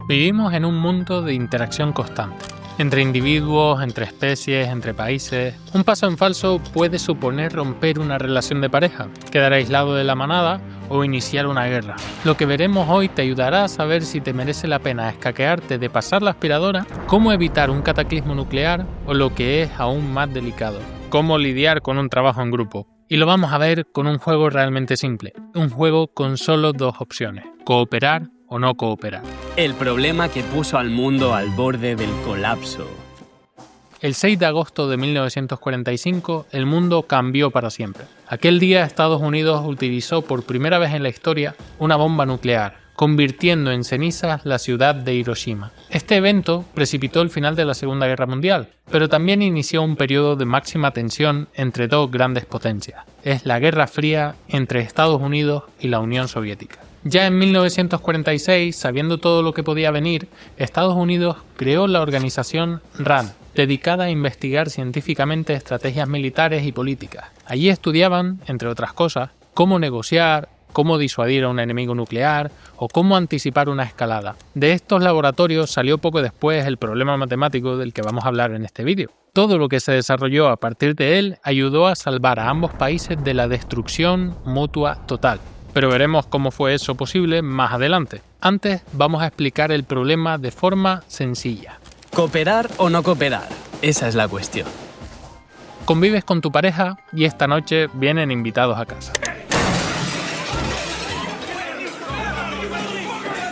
Vivimos en un mundo de interacción constante. Entre individuos, entre especies, entre países. Un paso en falso puede suponer romper una relación de pareja, quedar aislado de la manada o iniciar una guerra. Lo que veremos hoy te ayudará a saber si te merece la pena escaquearte de pasar la aspiradora, cómo evitar un cataclismo nuclear o lo que es aún más delicado, cómo lidiar con un trabajo en grupo. Y lo vamos a ver con un juego realmente simple, un juego con solo dos opciones, cooperar o no cooperar. El problema que puso al mundo al borde del colapso. El 6 de agosto de 1945, el mundo cambió para siempre. Aquel día Estados Unidos utilizó por primera vez en la historia una bomba nuclear, convirtiendo en cenizas la ciudad de Hiroshima. Este evento precipitó el final de la Segunda Guerra Mundial, pero también inició un periodo de máxima tensión entre dos grandes potencias. Es la Guerra Fría entre Estados Unidos y la Unión Soviética. Ya en 1946, sabiendo todo lo que podía venir, Estados Unidos creó la organización RAND, dedicada a investigar científicamente estrategias militares y políticas. Allí estudiaban, entre otras cosas, cómo negociar, cómo disuadir a un enemigo nuclear o cómo anticipar una escalada. De estos laboratorios salió poco después el problema matemático del que vamos a hablar en este vídeo. Todo lo que se desarrolló a partir de él ayudó a salvar a ambos países de la destrucción mutua total. Pero veremos cómo fue eso posible más adelante. Antes vamos a explicar el problema de forma sencilla. ¿Cooperar o no cooperar? Esa es la cuestión. Convives con tu pareja y esta noche vienen invitados a casa.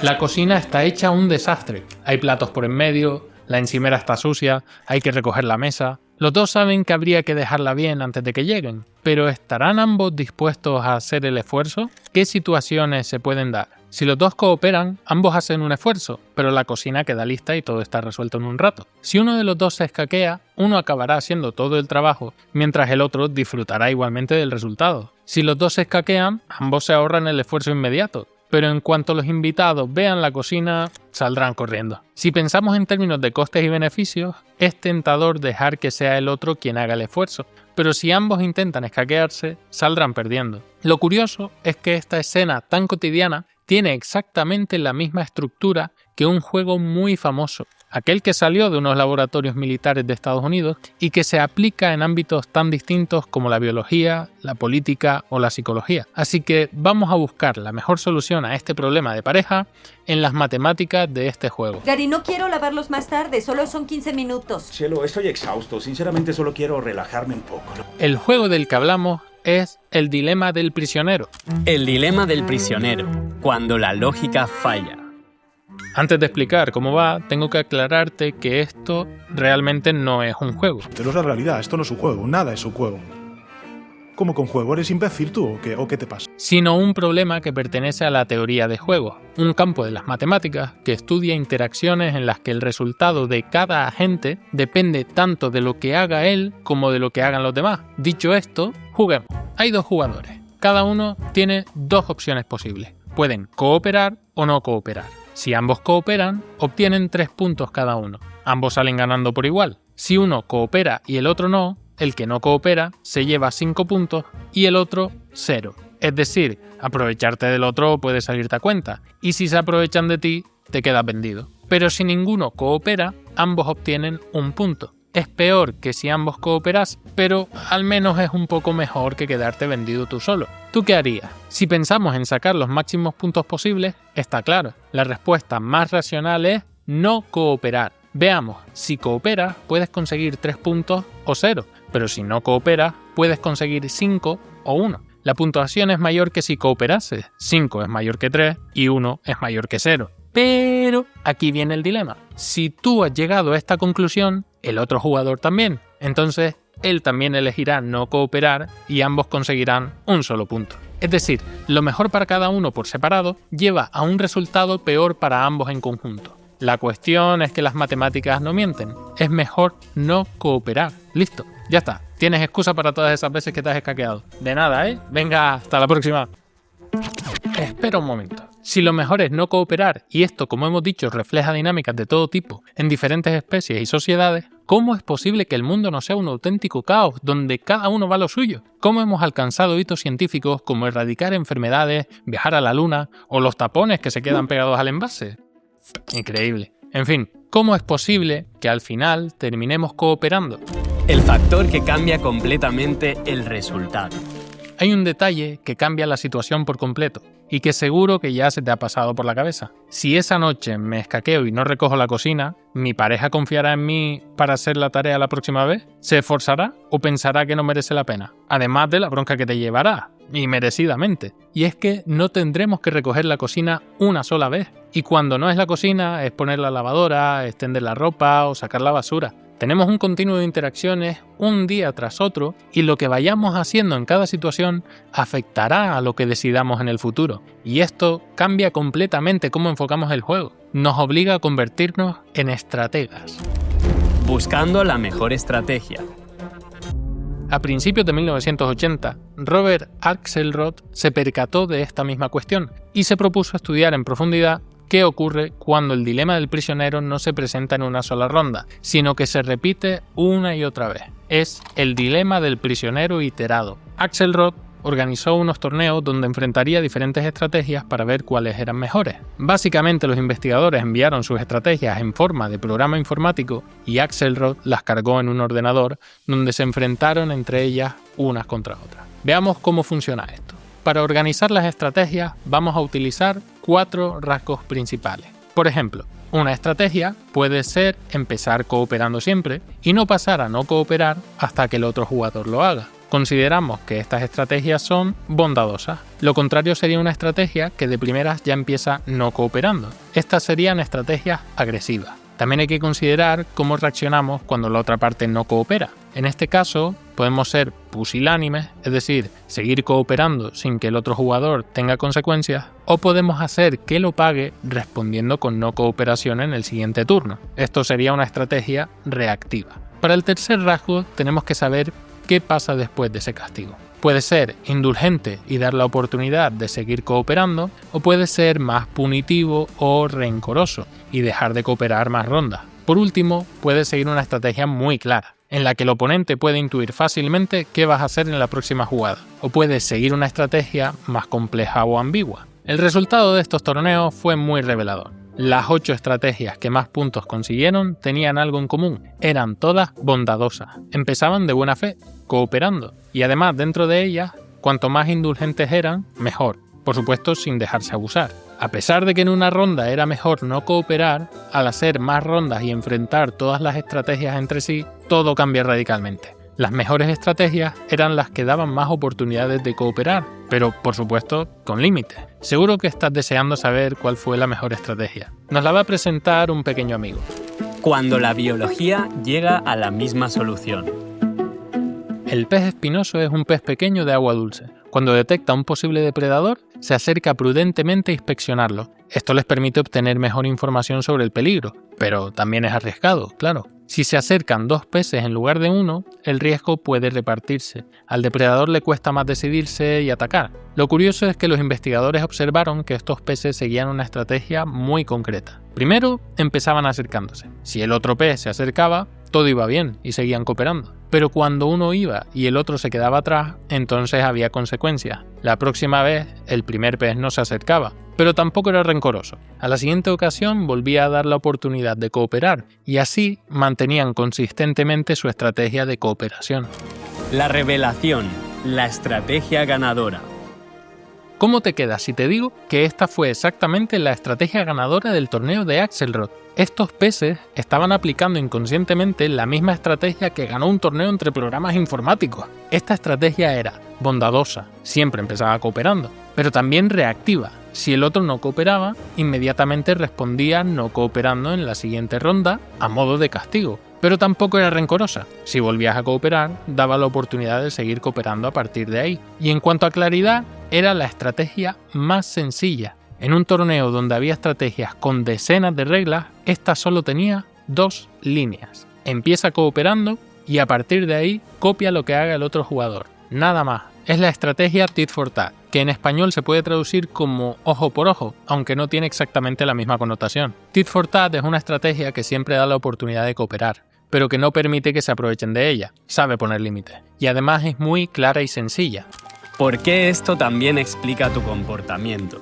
La cocina está hecha un desastre. Hay platos por en medio, la encimera está sucia, hay que recoger la mesa. Los dos saben que habría que dejarla bien antes de que lleguen, pero ¿estarán ambos dispuestos a hacer el esfuerzo? ¿Qué situaciones se pueden dar? Si los dos cooperan, ambos hacen un esfuerzo, pero la cocina queda lista y todo está resuelto en un rato. Si uno de los dos se escaquea, uno acabará haciendo todo el trabajo, mientras el otro disfrutará igualmente del resultado. Si los dos se escaquean, ambos se ahorran el esfuerzo inmediato. Pero en cuanto los invitados vean la cocina, saldrán corriendo. Si pensamos en términos de costes y beneficios, es tentador dejar que sea el otro quien haga el esfuerzo, pero si ambos intentan escaquearse, saldrán perdiendo. Lo curioso es que esta escena tan cotidiana tiene exactamente la misma estructura que un juego muy famoso, aquel que salió de unos laboratorios militares de Estados Unidos y que se aplica en ámbitos tan distintos como la biología, la política o la psicología. Así que vamos a buscar la mejor solución a este problema de pareja en las matemáticas de este juego. Gary, no quiero lavarlos más tarde, solo son 15 minutos. Cielo, estoy exhausto, sinceramente solo quiero relajarme un poco. El juego del que hablamos es el dilema del prisionero. El dilema del prisionero, cuando la lógica falla. Antes de explicar cómo va, tengo que aclararte que esto realmente no es un juego. Pero es la realidad, esto no es un juego, nada es un juego. ¿Cómo con juego? ¿Eres imbécil tú o qué te pasa? Sino un problema que pertenece a la teoría de juegos, un campo de las matemáticas que estudia interacciones en las que el resultado de cada agente depende tanto de lo que haga él como de lo que hagan los demás. Dicho esto, juguemos. Hay dos jugadores. Cada uno tiene dos opciones posibles. Pueden cooperar o no cooperar. Si ambos cooperan, obtienen 3 puntos cada uno. Ambos salen ganando por igual. Si uno coopera y el otro no, el que no coopera se lleva 5 puntos y el otro 0. Es decir, aprovecharte del otro puede salirte a cuenta, y si se aprovechan de ti, te quedas vendido. Pero si ninguno coopera, ambos obtienen 1 punto. Es peor que si ambos cooperas, pero al menos es un poco mejor que quedarte vendido tú solo. ¿Tú qué harías? Si pensamos en sacar los máximos puntos posibles, está claro. La respuesta más racional es no cooperar. Veamos, si cooperas puedes conseguir 3 puntos o 0, pero si no cooperas puedes conseguir 5 o 1. La puntuación es mayor que si cooperases. 5 es mayor que 3 y 1 es mayor que 0. Pero aquí viene el dilema. Si tú has llegado a esta conclusión, el otro jugador también. Entonces, él también elegirá no cooperar y ambos conseguirán un solo punto. Es decir, lo mejor para cada uno por separado lleva a un resultado peor para ambos en conjunto. La cuestión es que las matemáticas no mienten. Es mejor no cooperar. Listo, ya está. Tienes excusa para todas esas veces que te has escaqueado. De nada, ¿eh? Venga, hasta la próxima. Espera un momento. Si lo mejor es no cooperar, y esto, como hemos dicho, refleja dinámicas de todo tipo en diferentes especies y sociedades, ¿cómo es posible que el mundo no sea un auténtico caos donde cada uno va a lo suyo? ¿Cómo hemos alcanzado hitos científicos como erradicar enfermedades, viajar a la luna o los tapones que se quedan pegados al envase? Increíble. En fin, ¿cómo es posible que al final terminemos cooperando? El factor que cambia completamente el resultado. Hay un detalle que cambia la situación por completo y que seguro que ya se te ha pasado por la cabeza. Si esa noche me escaqueo y no recojo la cocina, ¿mi pareja confiará en mí para hacer la tarea la próxima vez? ¿Se esforzará o pensará que no merece la pena? Además de la bronca que te llevará, y merecidamente. Y es que no tendremos que recoger la cocina una sola vez. Y cuando no es la cocina, es poner la lavadora, extender la ropa o sacar la basura. Tenemos un continuo de interacciones un día tras otro y lo que vayamos haciendo en cada situación afectará a lo que decidamos en el futuro. Y esto cambia completamente cómo enfocamos el juego. Nos obliga a convertirnos en estrategas. Buscando la mejor estrategia. A principios de 1980, Robert Axelrod se percató de esta misma cuestión y se propuso estudiar en profundidad qué ocurre cuando el dilema del prisionero no se presenta en una sola ronda, sino que se repite una y otra vez. Es el dilema del prisionero iterado. Axelrod organizó unos torneos donde enfrentaría diferentes estrategias para ver cuáles eran mejores. Básicamente los investigadores enviaron sus estrategias en forma de programa informático y Axelrod las cargó en un ordenador donde se enfrentaron entre ellas unas contra otras. Veamos cómo funciona esto. Para organizar las estrategias vamos a utilizar 4 rasgos principales. Por ejemplo, una estrategia puede ser empezar cooperando siempre y no pasar a no cooperar hasta que el otro jugador lo haga. Consideramos que estas estrategias son bondadosas. Lo contrario sería una estrategia que de primeras ya empieza no cooperando. Estas serían estrategias agresivas. También hay que considerar cómo reaccionamos cuando la otra parte no coopera. En este caso, podemos ser pusilánimes, es decir, seguir cooperando sin que el otro jugador tenga consecuencias, o podemos hacer que lo pague respondiendo con no cooperación en el siguiente turno. Esto sería una estrategia reactiva. Para el tercer rasgo, tenemos que saber qué pasa después de ese castigo. Puede ser indulgente y dar la oportunidad de seguir cooperando, o puede ser más punitivo o rencoroso y dejar de cooperar más rondas. Por último, puede seguir una estrategia muy clara, en la que el oponente puede intuir fácilmente qué vas a hacer en la próxima jugada, o puede seguir una estrategia más compleja o ambigua. El resultado de estos torneos fue muy revelador. Las 8 estrategias que más puntos consiguieron tenían algo en común. Eran todas bondadosas. Empezaban de buena fe, cooperando. Y además, dentro de ellas, cuanto más indulgentes eran, mejor. Por supuesto, sin dejarse abusar. A pesar de que en una ronda era mejor no cooperar, al hacer más rondas y enfrentar todas las estrategias entre sí, todo cambia radicalmente. Las mejores estrategias eran las que daban más oportunidades de cooperar, pero por supuesto con límites. Seguro que estás deseando saber cuál fue la mejor estrategia. Nos la va a presentar un pequeño amigo. Cuando la biología llega a la misma solución. El pez espinoso es un pez pequeño de agua dulce. Cuando detecta un posible depredador, se acerca prudentemente a inspeccionarlo. Esto les permite obtener mejor información sobre el peligro, pero también es arriesgado, claro. Si se acercan 2 peces en lugar de 1, el riesgo puede repartirse. Al depredador le cuesta más decidirse y atacar. Lo curioso es que los investigadores observaron que estos peces seguían una estrategia muy concreta. Primero, empezaban acercándose. Si el otro pez se acercaba, todo iba bien y seguían cooperando. Pero cuando uno iba y el otro se quedaba atrás, entonces había consecuencias. La próxima vez, el primer pez no se acercaba, pero tampoco era rencoroso. A la siguiente ocasión volvía a dar la oportunidad de cooperar y así mantenían consistentemente su estrategia de cooperación. La revelación, la estrategia ganadora. ¿Cómo te quedas si te digo que esta fue exactamente la estrategia ganadora del torneo de Axelrod? Estos peces estaban aplicando inconscientemente la misma estrategia que ganó un torneo entre programas informáticos. Esta estrategia era bondadosa, siempre empezaba cooperando, pero también reactiva. Si el otro no cooperaba, inmediatamente respondía no cooperando en la siguiente ronda a modo de castigo. Pero tampoco era rencorosa. Si volvías a cooperar, daba la oportunidad de seguir cooperando a partir de ahí. Y en cuanto a claridad, era la estrategia más sencilla. En un torneo donde había estrategias con decenas de reglas, esta solo tenía 2 líneas. Empieza cooperando y a partir de ahí copia lo que haga el otro jugador. Nada más. Es la estrategia tit for tat, que en español se puede traducir como ojo por ojo, aunque no tiene exactamente la misma connotación. Tit for tat es una estrategia que siempre da la oportunidad de cooperar, pero que no permite que se aprovechen de ella. Sabe poner límites. Y además es muy clara y sencilla. ¿Por qué esto también explica tu comportamiento?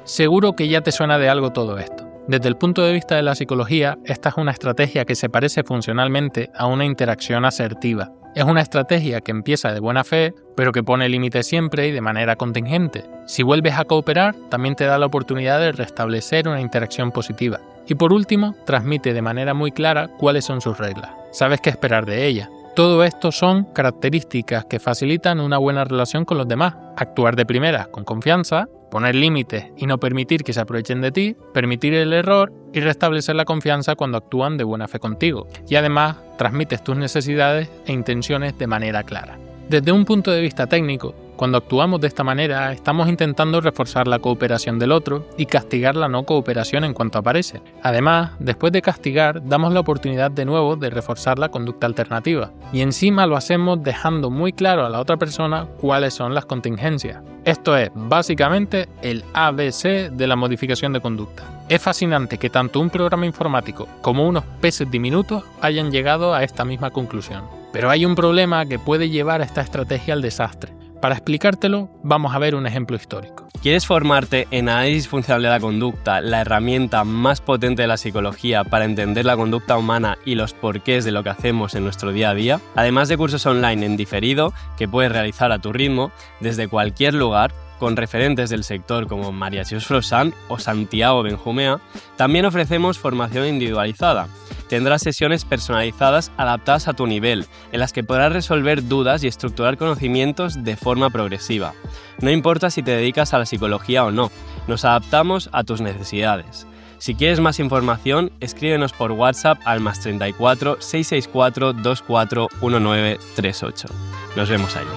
Seguro que ya te suena de algo todo esto. Desde el punto de vista de la psicología, esta es una estrategia que se parece funcionalmente a una interacción asertiva. Es una estrategia que empieza de buena fe, pero que pone límites siempre y de manera contingente. Si vuelves a cooperar, también te da la oportunidad de restablecer una interacción positiva. Y por último, transmite de manera muy clara cuáles son sus reglas. Sabes qué esperar de ella. Todo esto son características que facilitan una buena relación con los demás. Actuar de primera con confianza, poner límites y no permitir que se aprovechen de ti, permitir el error y restablecer la confianza cuando actúan de buena fe contigo. Y además, transmites tus necesidades e intenciones de manera clara. Desde un punto de vista técnico, cuando actuamos de esta manera, estamos intentando reforzar la cooperación del otro y castigar la no cooperación en cuanto aparece. Además, después de castigar, damos la oportunidad de nuevo de reforzar la conducta alternativa. Y encima lo hacemos dejando muy claro a la otra persona cuáles son las contingencias. Esto es, básicamente, el ABC de la modificación de conducta. Es fascinante que tanto un programa informático como unos peces diminutos hayan llegado a esta misma conclusión. Pero hay un problema que puede llevar a esta estrategia al desastre. Para explicártelo, vamos a ver un ejemplo histórico. ¿Quieres formarte en análisis funcional de la conducta, la herramienta más potente de la psicología para entender la conducta humana y los porqués de lo que hacemos en nuestro día a día? Además de cursos online en diferido que puedes realizar a tu ritmo desde cualquier lugar, con referentes del sector como María Jesús Frossán o Santiago Benjumea, también ofrecemos formación individualizada. Tendrás sesiones personalizadas adaptadas a tu nivel, en las que podrás resolver dudas y estructurar conocimientos de forma progresiva. No importa si te dedicas a la psicología o no, nos adaptamos a tus necesidades. Si quieres más información, escríbenos por WhatsApp al +34 664 24 1938. Nos vemos allí.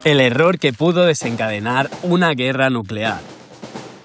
El error que pudo desencadenar una guerra nuclear.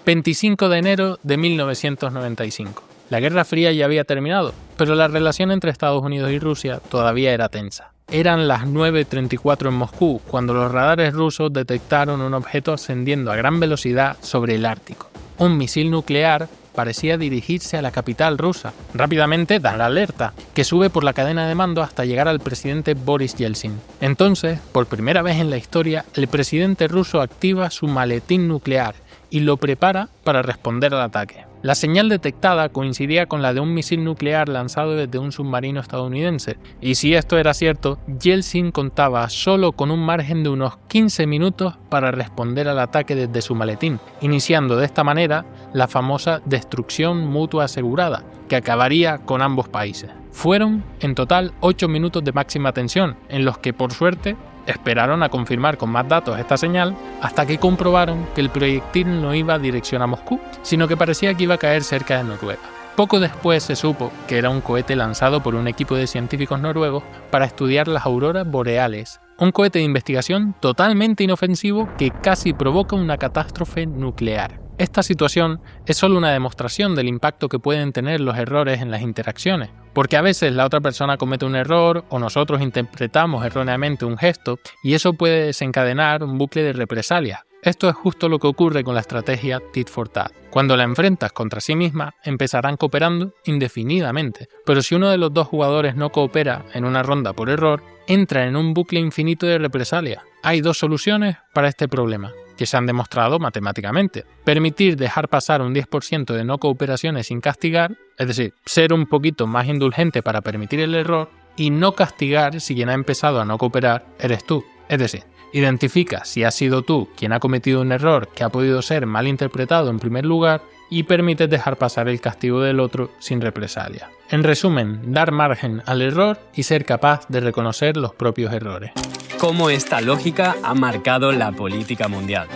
25 de enero de 1995. La Guerra Fría ya había terminado, pero la relación entre Estados Unidos y Rusia todavía era tensa. Eran las 9:34 en Moscú cuando los radares rusos detectaron un objeto ascendiendo a gran velocidad sobre el Ártico. Un misil nuclear parecía dirigirse a la capital rusa. Rápidamente dan la alerta, que sube por la cadena de mando hasta llegar al presidente Boris Yeltsin. Entonces, por primera vez en la historia, el presidente ruso activa su maletín nuclear y lo prepara para responder al ataque. La señal detectada coincidía con la de un misil nuclear lanzado desde un submarino estadounidense, y si esto era cierto, Yeltsin contaba solo con un margen de unos 15 minutos para responder al ataque desde su maletín, iniciando de esta manera la famosa destrucción mutua asegurada, que acabaría con ambos países. Fueron, en total, 8 minutos de máxima tensión, en los que, por suerte, esperaron a confirmar con más datos esta señal hasta que comprobaron que el proyectil no iba dirección a Moscú, sino que parecía que iba a caer cerca de Noruega. Poco después se supo que era un cohete lanzado por un equipo de científicos noruegos para estudiar las auroras boreales, un cohete de investigación totalmente inofensivo que casi provoca una catástrofe nuclear. Esta situación es solo una demostración del impacto que pueden tener los errores en las interacciones, porque a veces la otra persona comete un error o nosotros interpretamos erróneamente un gesto y eso puede desencadenar un bucle de represalias. Esto es justo lo que ocurre con la estrategia Tit for Tat. Cuando la enfrentas contra sí misma, empezarán cooperando indefinidamente, pero si uno de los dos jugadores no coopera en una ronda por error, entra en un bucle infinito de represalias. Hay dos soluciones para este problema, que se han demostrado matemáticamente. Permitir dejar pasar un 10% de no cooperaciones sin castigar, es decir, ser un poquito más indulgente para permitir el error, y no castigar si quien ha empezado a no cooperar eres tú. Es decir, identifica si has sido tú quien ha cometido un error que ha podido ser mal interpretado en primer lugar y permites dejar pasar el castigo del otro sin represalia. En resumen, dar margen al error y ser capaz de reconocer los propios errores. ¿Cómo esta lógica ha marcado la política mundial?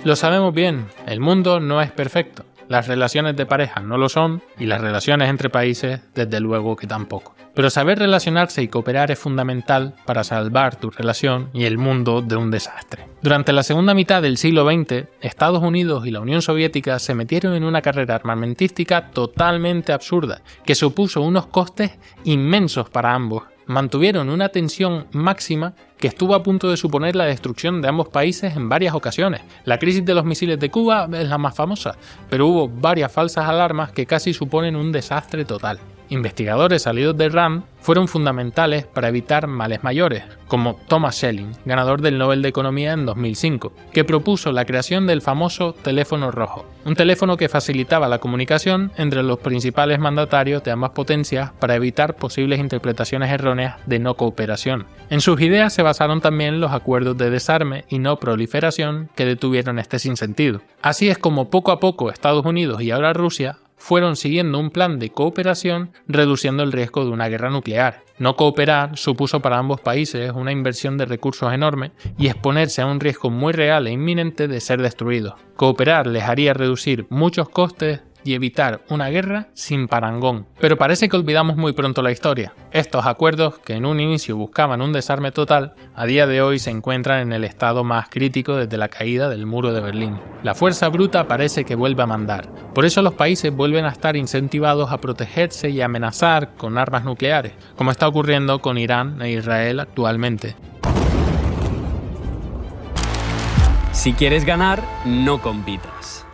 Lo sabemos bien, el mundo no es perfecto. Las relaciones de pareja no lo son y las relaciones entre países, desde luego que tampoco. Pero saber relacionarse y cooperar es fundamental para salvar tu relación y el mundo de un desastre. Durante la segunda mitad del siglo XX, Estados Unidos y la Unión Soviética se metieron en una carrera armamentística totalmente absurda, que supuso unos costes inmensos para ambos. Mantuvieron una tensión máxima que estuvo a punto de suponer la destrucción de ambos países en varias ocasiones. La crisis de los misiles de Cuba es la más famosa, pero hubo varias falsas alarmas que casi suponen un desastre total. Investigadores salidos de Rand fueron fundamentales para evitar males mayores, como Thomas Schelling, ganador del Nobel de Economía en 2005, que propuso la creación del famoso teléfono rojo, un teléfono que facilitaba la comunicación entre los principales mandatarios de ambas potencias para evitar posibles interpretaciones erróneas de no cooperación. En sus ideas se basaron también los acuerdos de desarme y no proliferación que detuvieron este sinsentido. Así es como poco a poco Estados Unidos y ahora Rusia fueron siguiendo un plan de cooperación reduciendo el riesgo de una guerra nuclear. No cooperar supuso para ambos países una inversión de recursos enorme y exponerse a un riesgo muy real e inminente de ser destruidos. Cooperar les haría reducir muchos costes y evitar una guerra sin parangón. Pero parece que olvidamos muy pronto la historia. Estos acuerdos, que en un inicio buscaban un desarme total, a día de hoy se encuentran en el estado más crítico desde la caída del muro de Berlín. La fuerza bruta parece que vuelve a mandar. Por eso los países vuelven a estar incentivados a protegerse y amenazar con armas nucleares, como está ocurriendo con Irán e Israel actualmente. Si quieres ganar, no compitas.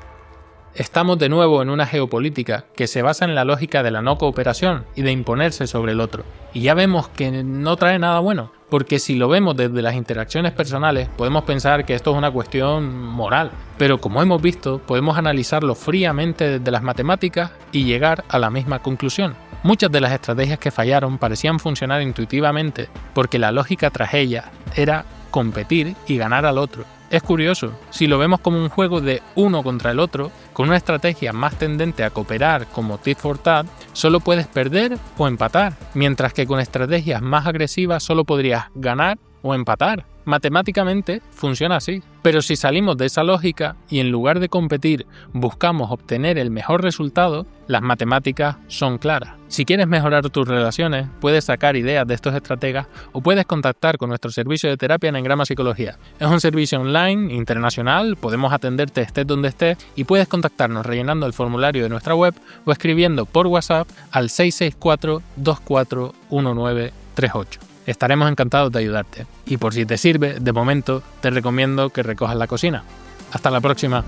Estamos de nuevo en una geopolítica que se basa en la lógica de la no cooperación y de imponerse sobre el otro. Y ya vemos que no trae nada bueno, porque si lo vemos desde las interacciones personales, podemos pensar que esto es una cuestión moral. Pero como hemos visto, podemos analizarlo fríamente desde las matemáticas y llegar a la misma conclusión. Muchas de las estrategias que fallaron parecían funcionar intuitivamente, porque la lógica tras ellas era competir y ganar al otro. Es curioso, si lo vemos como un juego de uno contra el otro, con una estrategia más tendente a cooperar como Tit for Tat, solo puedes perder o empatar, mientras que con estrategias más agresivas solo podrías ganar o empatar. Matemáticamente funciona así. Pero si salimos de esa lógica y en lugar de competir buscamos obtener el mejor resultado, las matemáticas son claras. Si quieres mejorar tus relaciones, puedes sacar ideas de estos estrategas o puedes contactar con nuestro servicio de terapia en Engrama Psicología. Es un servicio online, internacional, podemos atenderte estés donde estés y puedes contactarnos rellenando el formulario de nuestra web o escribiendo por WhatsApp al 664-241938. Estaremos encantados de ayudarte. Y por si te sirve, de momento te recomiendo que recojas la cocina. Hasta la próxima.